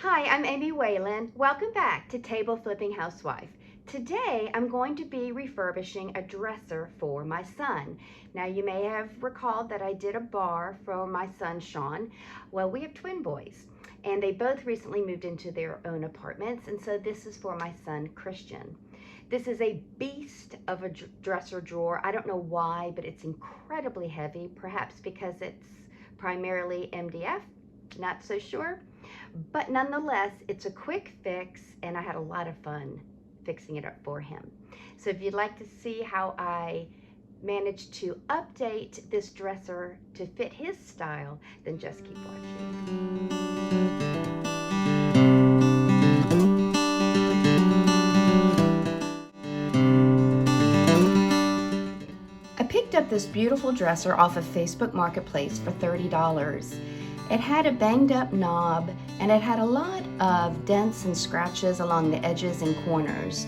Hi, I'm Amy Whalen. Welcome back to Table Flipping Housewife. Today I'm going to be refurbishing a dresser for my son. Now you may have recalled that I did a bar for my son Sean. Well, we have twin boys and they both recently moved into their own apartments, and so this is for my son Christian. This is a beast of a dresser drawer. I don't know why, but it's incredibly heavy, perhaps because it's primarily MDF, not so sure. But nonetheless, it's a quick fix, and I had a lot of fun fixing it up for him. So if you'd like to see how I managed to update this dresser to fit his style, then just keep watching. I picked up this beautiful dresser off of Facebook Marketplace for $30. It had a banged up knob and it had a lot of dents and scratches along the edges and corners.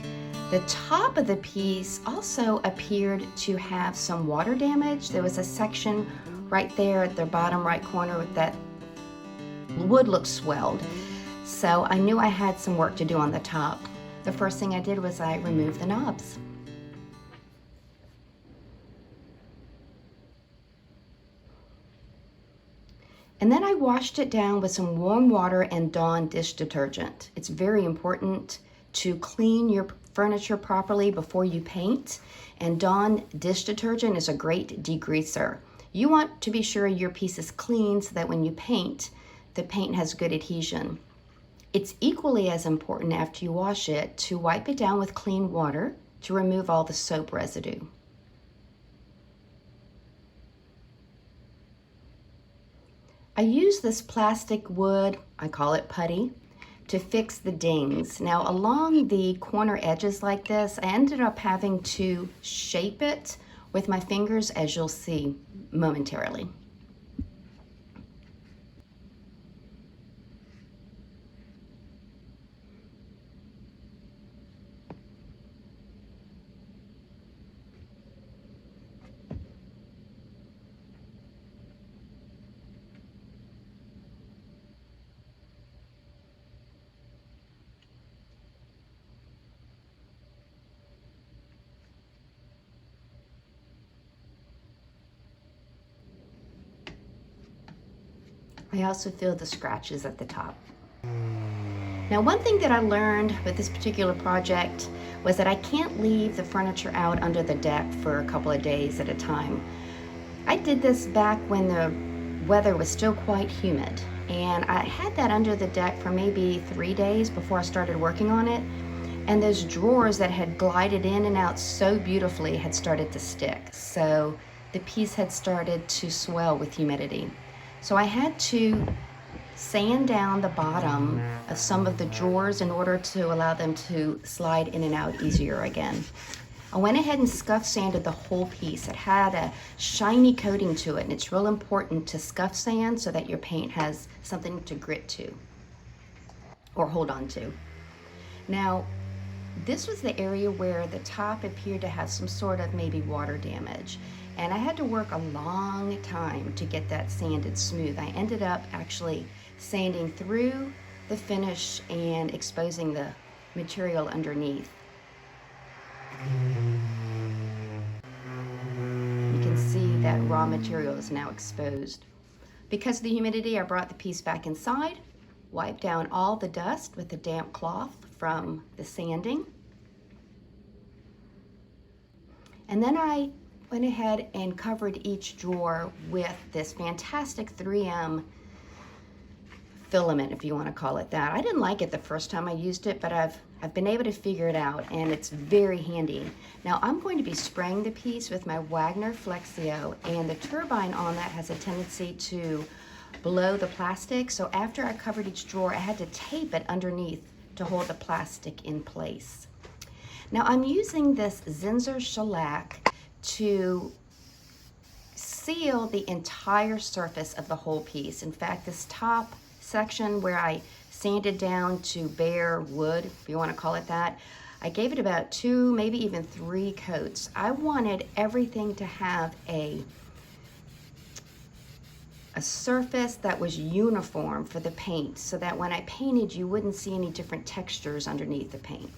The top of the piece also appeared to have some water damage. There was a section right there at the bottom right corner with that wood looked swelled. So I knew I had some work to do on the top. The first thing I did was I removed the knobs. And then I washed it down with some warm water and Dawn dish detergent. It's very important to clean your furniture properly before you paint, and Dawn dish detergent is a great degreaser. You want to be sure your piece is clean so that when you paint, the paint has good adhesion. It's equally as important after you wash it to wipe it down with clean water to remove all the soap residue. I use this plastic wood, I call it putty, to fix the dings. Now along the corner edges like this, I ended up having to shape it with my fingers, as you'll see momentarily. I also feel the scratches at the top. Now, one thing that I learned with this particular project was that I can't leave the furniture out under the deck for a couple of days at a time. I did this back when the weather was still quite humid, and I had that under the deck for maybe 3 days before I started working on it, and those drawers that had glided in and out so beautifully had started to stick. So the piece had started to swell with humidity. So I had to sand down the bottom of some of the drawers in order to allow them to slide in and out easier again. I went ahead and scuff sanded the whole piece. It had a shiny coating to it, and it's real important to scuff sand so that your paint has something to grit to or hold on to. Now, this was the area where the top appeared to have some sort of maybe water damage. And I had to work a long time to get that sanded smooth. I ended up actually sanding through the finish and exposing the material underneath. You can see that raw material is now exposed. Because of the humidity, I brought the piece back inside, wiped down all the dust with a damp cloth from the sanding. And then I went ahead and covered each drawer with this fantastic 3M filament, if you want to call it that. I didn't like it the first time I used it, but I've been able to figure it out, and it's very handy. Now I'm going to be spraying the piece with my Wagner Flexio, and the turbine on that has a tendency to blow the plastic. So after I covered each drawer, I had to tape it underneath to hold the plastic in place. Now I'm using this Zinsser shellac to seal the entire surface of the whole piece. In fact, this top section where I sanded down to bare wood, if you want to call it that, I gave it about 2, maybe even 3 coats. I wanted everything to have a a surface that was uniform for the paint so that when I painted, you wouldn't see any different textures underneath the paint.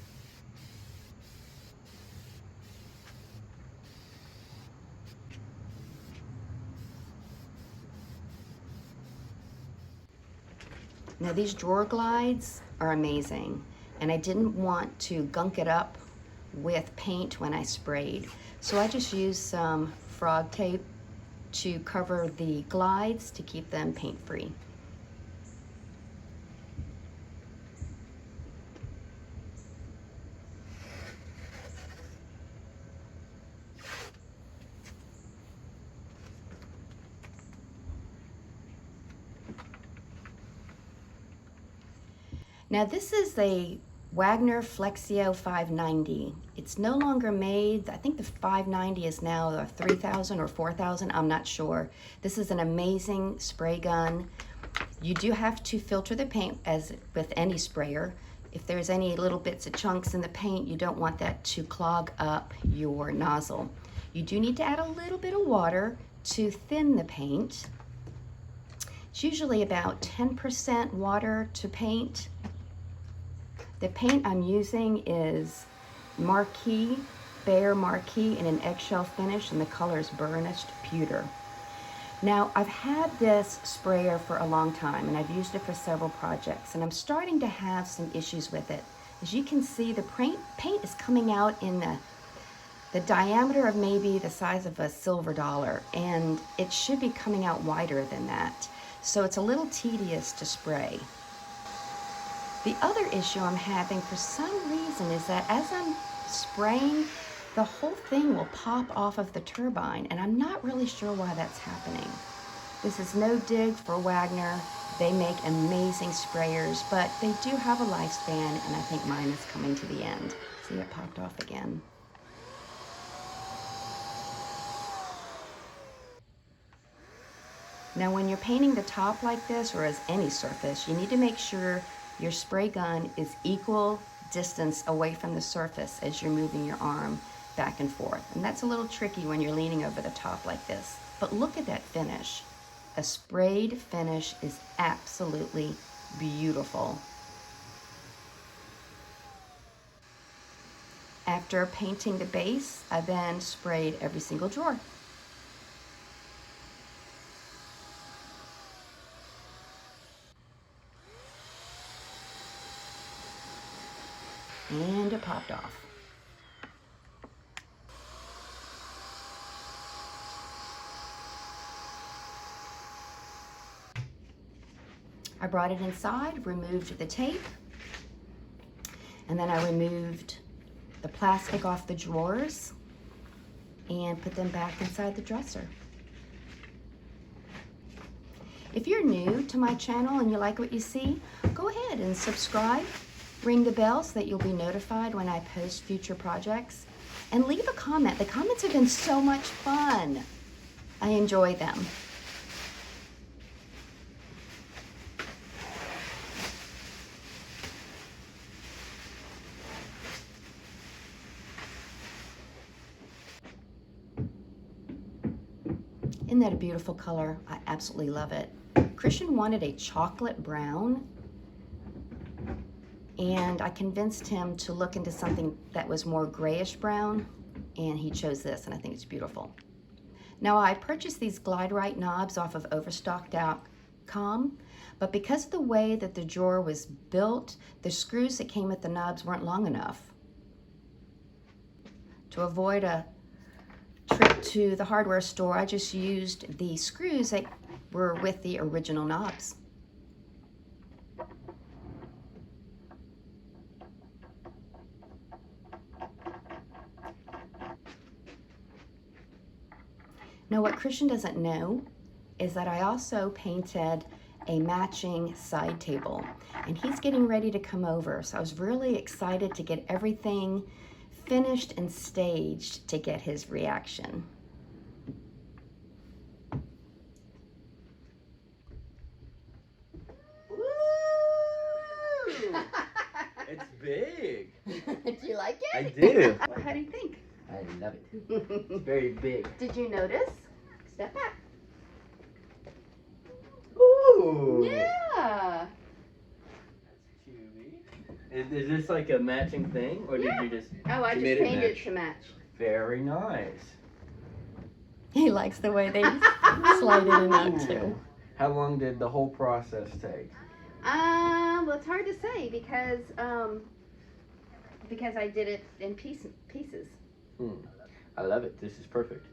Now these drawer glides are amazing, and I didn't want to gunk it up with paint when I sprayed. So I just used some frog tape to cover the glides to keep them paint free. Now this is a Wagner Flexio 590. It's no longer made. I think the 590 is now a 3,000 or 4,000. I'm not sure. This is an amazing spray gun. You do have to filter the paint as with any sprayer. If there's any little bits of chunks in the paint, you don't want that to clog up your nozzle. You do need to add a little bit of water to thin the paint. It's usually about 10% water to paint. The paint I'm using is Marquee, Behr Marquee in an eggshell finish, and the color is Burnished Pewter. Now, I've had this sprayer for a long time, and I've used it for several projects, and I'm starting to have some issues with it. As you can see, the paint is coming out in the diameter of maybe the size of a silver dollar, and it should be coming out wider than that. So it's a little tedious to spray. The other issue I'm having for some reason is that as I'm spraying, the whole thing will pop off of the turbine, and I'm not really sure why that's happening. This is no dig for Wagner. They make amazing sprayers, but they do have a lifespan, and I think mine is coming to the end. See, it popped off again. Now, when you're painting the top like this, or as any surface, you need to make sure your spray gun is equal distance away from the surface as you're moving your arm back and forth. And that's a little tricky when you're leaning over the top like this. But look at that finish. A sprayed finish is absolutely beautiful. After painting the base, I then sprayed every single drawer. And it popped off. I brought it inside, removed the tape, and then I removed the plastic off the drawers and put them back inside the dresser. If you're new to my channel and you like what you see, go ahead and subscribe. Ring the bell so that you'll be notified when I post future projects. And leave a comment. The comments have been so much fun. I enjoy them. Isn't that a beautiful color? I absolutely love it. Christian wanted a chocolate brown, and I convinced him to look into something that was more grayish brown, and he chose this, and I think it's beautiful. Now, I purchased these GlideRite knobs off of Overstock.com, but because of the way that the drawer was built, the screws that came with the knobs weren't long enough. To avoid a trip to the hardware store, I just used the screws that were with the original knobs. Now, what Christian doesn't know is that I also painted a matching side table, and he's getting ready to come over. So I was really excited to get everything finished and staged to get his reaction. Woo! It's big. Do you like it? I do. How do you think? I love it. It's very big. Did you notice? Step back. Ooh. Yeah. That's chewy. Is this like a matching thing, or did you just? Oh, I you just made it painted it match? to match. Very nice. He likes the way they slide in and out too. How long did the whole process take? Well, it's hard to say because I did it in pieces. I love it. This is perfect.